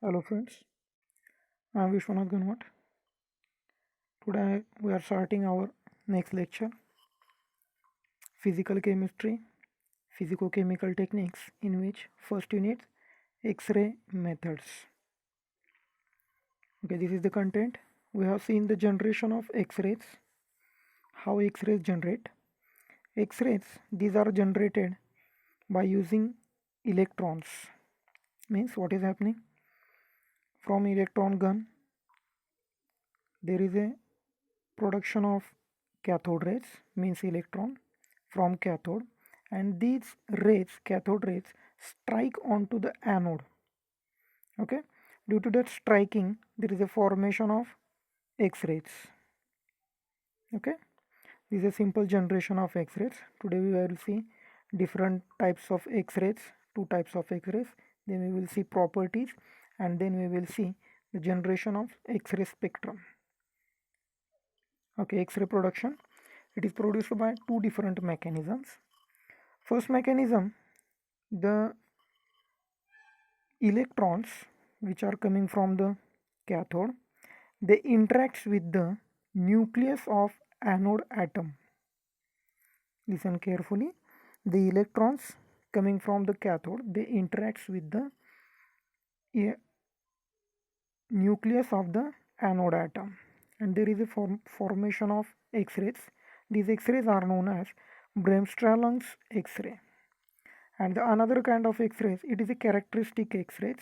Hello friends, I am Vishwanath Ganwat. Today we are starting our next lecture, Physical Chemistry, Physico-Chemical Techniques, in which first unit, X-ray methods. Okay, this is the content. We have seen the generation of X-rays, how X-rays generate. X-rays, these are generated by using electrons. Means what is happening? From electron gun, there is a production of cathode rays, means electron from cathode, and these rays, cathode rays, strike onto the anode. Okay, due to that striking, there is a formation of X-rays. Okay, this is a simple generation of X-rays. Today we will see different types of X-rays, two types of X-rays. Then we will see properties, and then we will see the generation of X-ray spectrum. Okay, X-ray production. It is produced by two different mechanisms. First mechanism, the electrons which are coming from the cathode, they interact with the nucleus of anode atom. Listen carefully. The electrons coming from the cathode, they interact with the nucleus of the anode atom, and there is a formation of X-rays. These X-rays are known as Bremsstrahlung's X-ray. And the another kind of X-rays, it is a characteristic X-rays.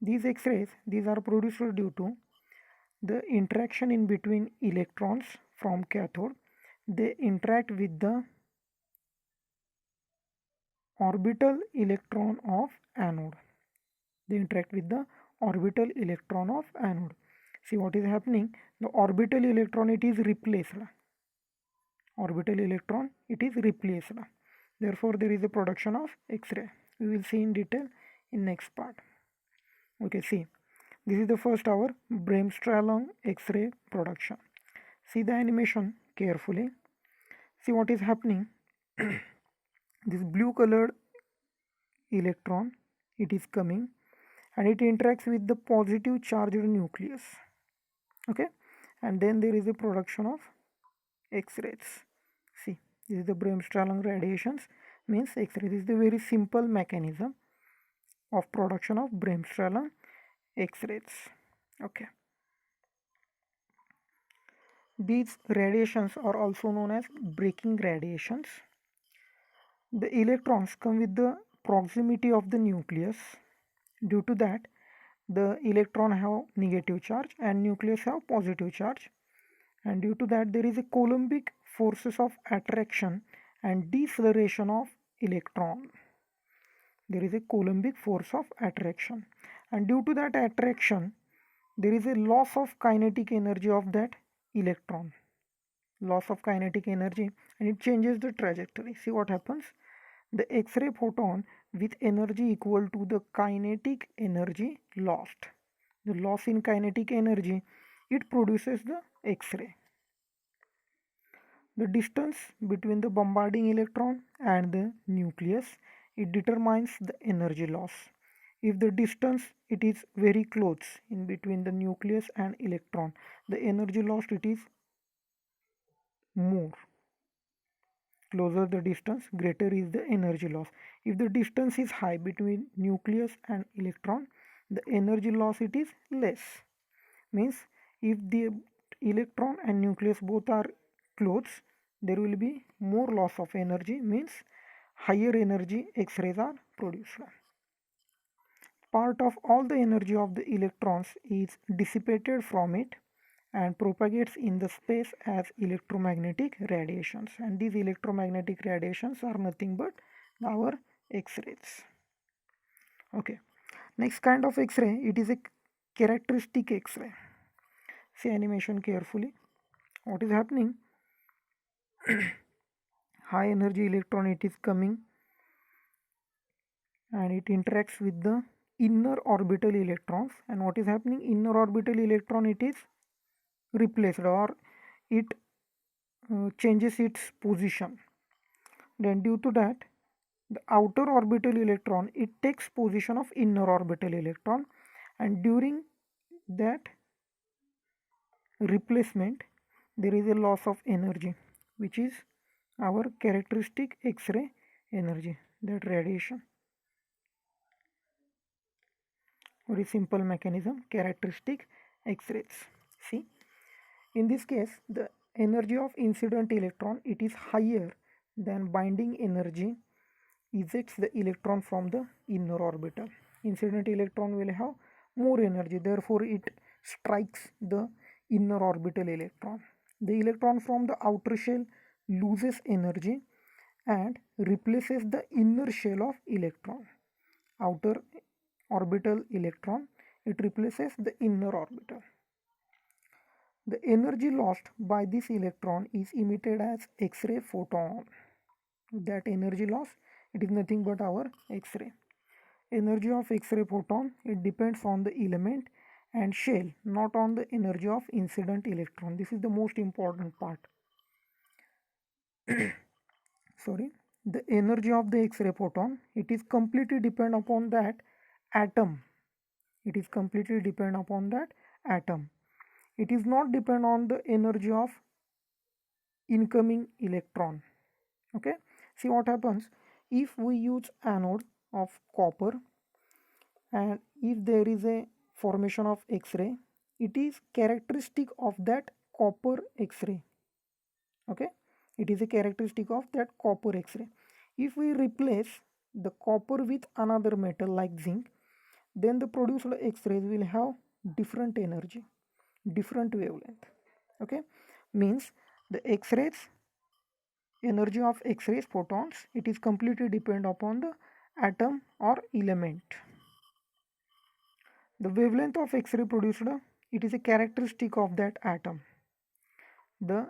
These X-rays, these are produced due to the interaction in between electrons from cathode. They interact with the orbital electron of anode. They interact with the orbital electron of anode. See what is happening? The orbital electron, it is replaced. Orbital electron, it is replaced. Therefore, there is a production of X-ray. We will see in detail in next part. Okay, see. This is the first our Bremsstrahlung X-ray production. See the animation carefully. See what is happening. This blue colored electron, it is coming and it interacts with the positive charged nucleus. Okay, and then there is a production of X-rays. See, this is the Bremsstrahlung radiations, means X-ray. This is the very simple mechanism of production of Bremsstrahlung X-rays. Okay. These radiations are also known as braking radiations. The electrons come with the proximity of the nucleus. Due to that, the electron have negative charge and nucleus have positive charge. And due to that, there is a Coulombic forces of attraction and deceleration of electron. There is a Coulombic force of attraction. And due to that attraction, there is a loss of kinetic energy of that electron. Loss of kinetic energy, and it changes the trajectory. See what happens? The X-ray photon with energy equal to the kinetic energy lost. The loss in kinetic energy, it produces the X-ray. The distance between the bombarding electron and the nucleus, it determines the energy loss. If the distance it is very close in between the nucleus and electron, the energy lost it is more. Closer the distance, greater is the energy loss. If the distance is high between nucleus and electron, the energy loss it is less. Means if the electron and nucleus both are close, there will be more loss of energy, means higher energy X-rays are produced. Part of all the energy of the electrons is dissipated from it and propagates in the space as electromagnetic radiations, and these electromagnetic radiations are nothing but our X-rays. Okay, next kind of X-ray, it is a characteristic X-ray. See animation carefully. What is happening? High energy electron, it is coming and it interacts with the inner orbital electrons, and what is happening? Inner orbital electron, it is replaced or it changes its position. Then due to that, the outer orbital electron, it takes position of inner orbital electron, and during that replacement there is a loss of energy, which is our characteristic X-ray energy, that radiation. Very simple mechanism, characteristic X-rays. See, in this case the energy of incident electron, it is higher than binding energy ejects the electron from the inner orbital. Incident electron will have more energy, therefore it strikes the inner orbital electron. The electron from the outer shell loses energy and replaces the inner shell of electron. Outer orbital electron, it replaces the inner orbital. The energy lost by this electron is emitted as X-ray photon. That energy loss, it is nothing but our X-ray. Energy of X-ray photon, it depends on the element and shell, not on the energy of incident electron. This is the most important part. Sorry, the energy of the X-ray photon, it is completely depend upon that atom. It is completely depend upon that atom. It is not depend on the energy of incoming electron. Okay, see what happens if we use anode of copper, and if there is a formation of X-ray, it is characteristic of that copper X-ray. Okay, it is a characteristic of that copper X-ray. If we replace the copper with another metal like zinc, then the produced X-rays will have different energy, different wavelength. Okay, means the X-rays, energy of X-rays photons, it is completely depend upon the atom or element. The wavelength of X-ray produced, it is a characteristic of that atom. The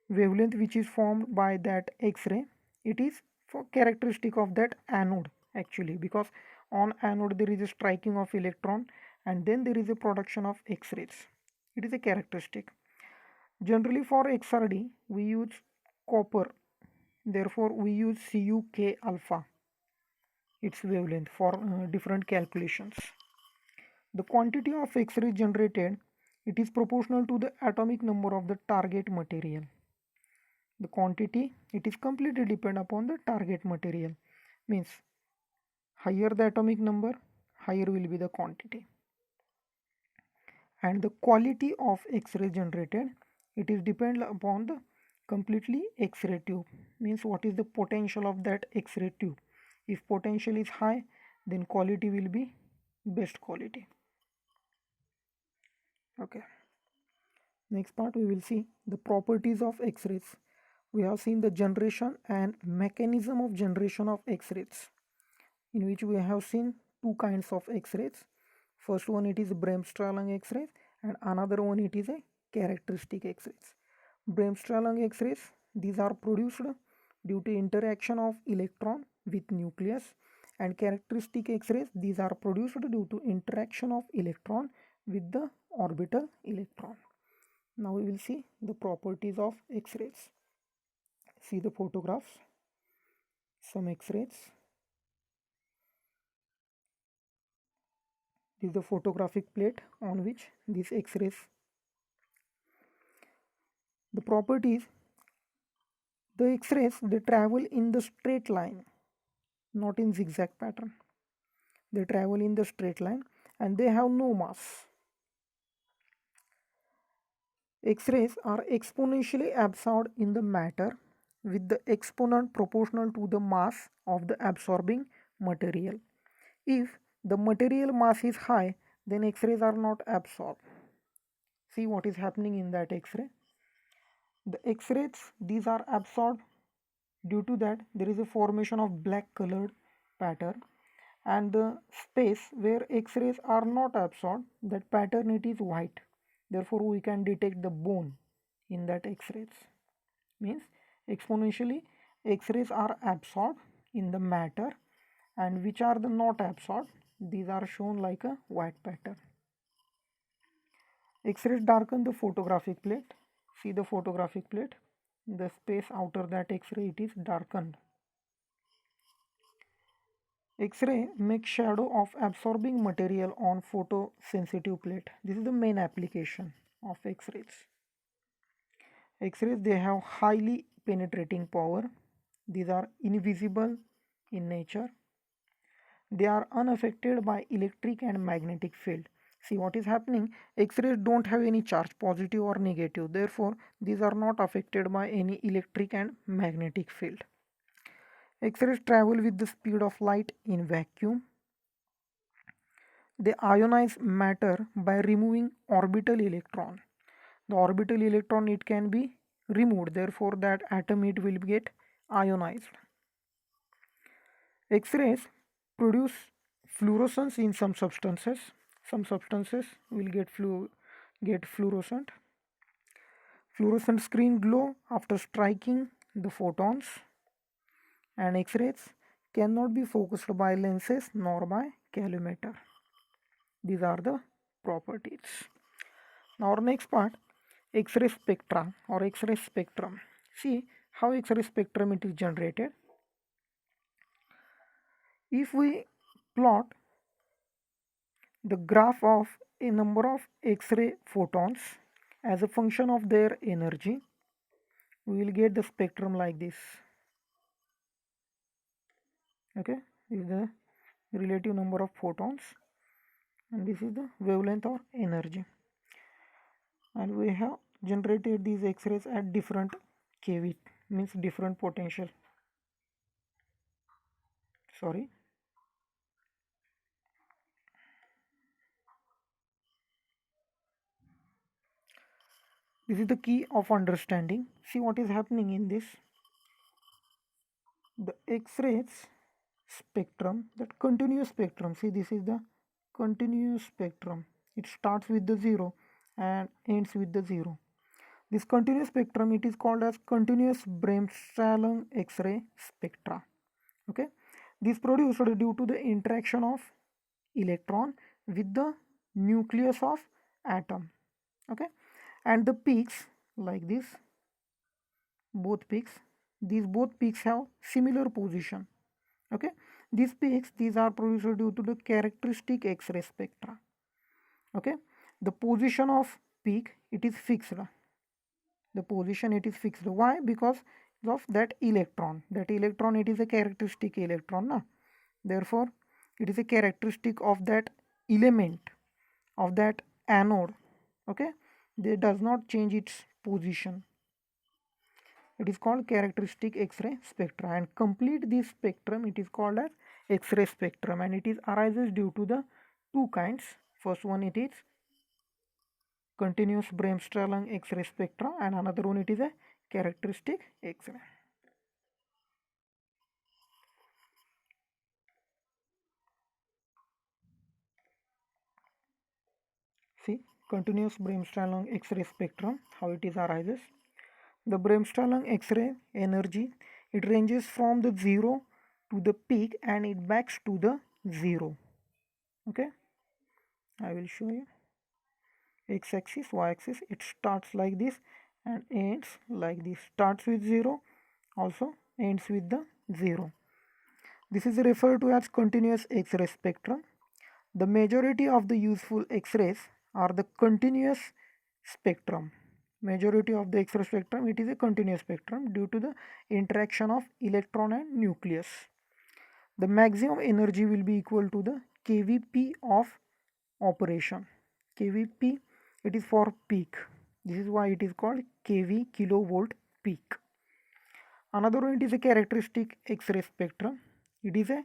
wavelength which is formed by that X-ray, it is for characteristic of that anode actually, because on anode there is a striking of electron and then there is a production of X-rays. It is a characteristic. Generally for XRD we use copper, therefore we use CuK alpha, its wavelength, for different calculations. The quantity of X-ray generated, it is proportional to the atomic number of the target material. The quantity, it is completely depend upon the target material. Means higher the atomic number, higher will be the quantity. And the quality of X-ray generated, it is depend upon the completely X-ray tube. Means what is the potential of that X-ray tube. If potential is high, then quality will be best quality. Okay, next part we will see the properties of X-rays. We have seen the generation and mechanism of generation of X-rays, in which we have seen two kinds of X-rays. First one, it is Bremsstrahlung X-rays, and another one, it is a characteristic X-rays. Bremsstrahlung X-rays, these are produced due to interaction of electron with nucleus, and characteristic X-rays, these are produced due to interaction of electron with the orbital electron. Now we will see the properties of X-rays. See the photographs, some X-rays. This is the photographic plate on which these X-rays. The properties, the X-rays, they travel in the straight line, not in zigzag pattern. They travel in the straight line and they have no mass. X-rays are exponentially absorbed in the matter with the exponent proportional to the mass of the absorbing material. If the material mass is high, then X-rays are not absorbed. See what is happening in that X-ray. The X-rays, these are absorbed. Due to that, there is a formation of black colored pattern, and the space where X-rays are not absorbed, that pattern, it is white. Therefore we can detect the bone in that X-rays. Means exponentially X-rays are absorbed in the matter, and which are the not absorbed, these are shown like a white pattern. X-rays darken the photographic plate. See the photographic plate, the space outer that X-ray, it is darkened. X-ray makes shadow of absorbing material on photosensitive plate. This is the main application of X-rays. X-rays, they have highly penetrating power. These are invisible in nature. They are unaffected by electric and magnetic field. See what is happening? X-rays don't have any charge, positive or negative. Therefore, these are not affected by any electric and magnetic field. X-rays travel with the speed of light in vacuum. They ionize matter by removing orbital electron. The orbital electron, it can be removed, therefore that atom it will get ionized. X-rays produce fluorescence in some substances. Some substances will get fluorescent. Fluorescent screen glow after striking the photons, and X-rays cannot be focused by lenses nor by collimator. These are the properties. Now our next part, X-ray spectra or X-ray spectrum. See how X-ray spectrum it is generated. If we plot the graph of a number of X-ray photons as a function of their energy, we will get the spectrum like this. Okay, this is the relative number of photons, and this is the wavelength or energy. And we have generated these X-rays at different kV, means different potential. Sorry. This is the key of understanding. See what is happening in this. The X-rays spectrum, that continuous spectrum. See, this is the continuous spectrum. It starts with the 0 and ends with the 0. This continuous spectrum, it is called as continuous Bremsstrahlung X-ray spectra. Okay, this produced due to the interaction of electron with the nucleus of atom. Okay, and the peaks like this, both peaks, these both peaks have similar position. Okay, these peaks, these are produced due to the characteristic X-ray spectra. Okay, the position of peak, it is fixed. The position, it is fixed. Why? Because of that electron. That electron, it is a characteristic electron. Na? Therefore, it is a characteristic of that element of that anode. Okay, they does not change its position. It is called characteristic X-ray spectra, and complete this spectrum, it is called as X-ray spectrum, and it is arises due to the two kinds. First one, it is continuous Bremsstrahlung X-ray spectra, and another one, it is a characteristic X-ray. See, continuous Bremsstrahlung X-ray spectrum, how it is arises. The Bremsstrahlung X-ray energy, it ranges from the 0 to the peak and it backs to the 0. Okay, I will show you. X-axis, y-axis, it starts like this and ends like this. Starts with 0, also ends with the 0. This is referred to as continuous X-ray spectrum. The majority of the useful X-rays are the continuous spectrum. Majority of the X-ray spectrum, it is a continuous spectrum due to the interaction of electron and nucleus. The maximum energy will be equal to the kVp of operation. kVp, it is for peak. This is why it is called kV, kilovolt peak. Another one, it is a characteristic X-ray spectrum. It is a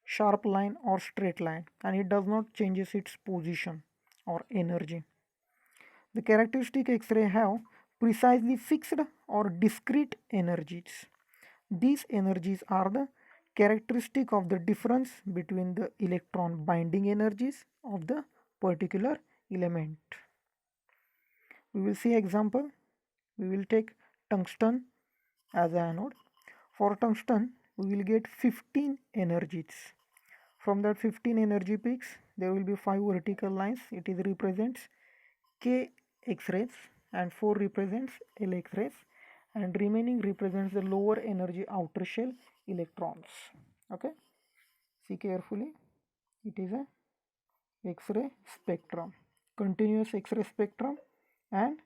sharp line or straight line, and it does not changes its position or energy. The characteristic X-ray have precisely fixed or discrete energies. These energies are the characteristic of the difference between the electron binding energies of the particular element. We will see example. We will take tungsten as an anode. For tungsten, we will get 15 energies. From that 15 energy peaks, there will be 5 vertical lines. It is represents K X-rays and 4 represents L X-rays, and remaining represents the lower energy outer shell electrons. Okay, See carefully, it is a X-ray spectrum, continuous X-ray spectrum and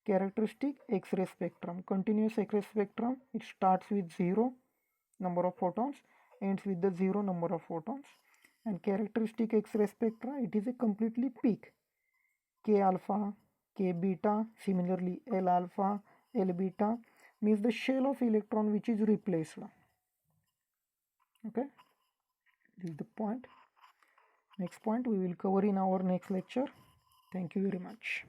characteristic X-ray spectrum. Continuous X-ray spectrum, it starts with 0 number of photons, ends with the 0 number of photons. And characteristic X-ray spectra, it is a completely peak, K alpha, K beta, similarly L alpha, L beta, means the shell of electron which is replaced. Okay, this is the point. Next point we will cover in our next lecture. Thank you very much.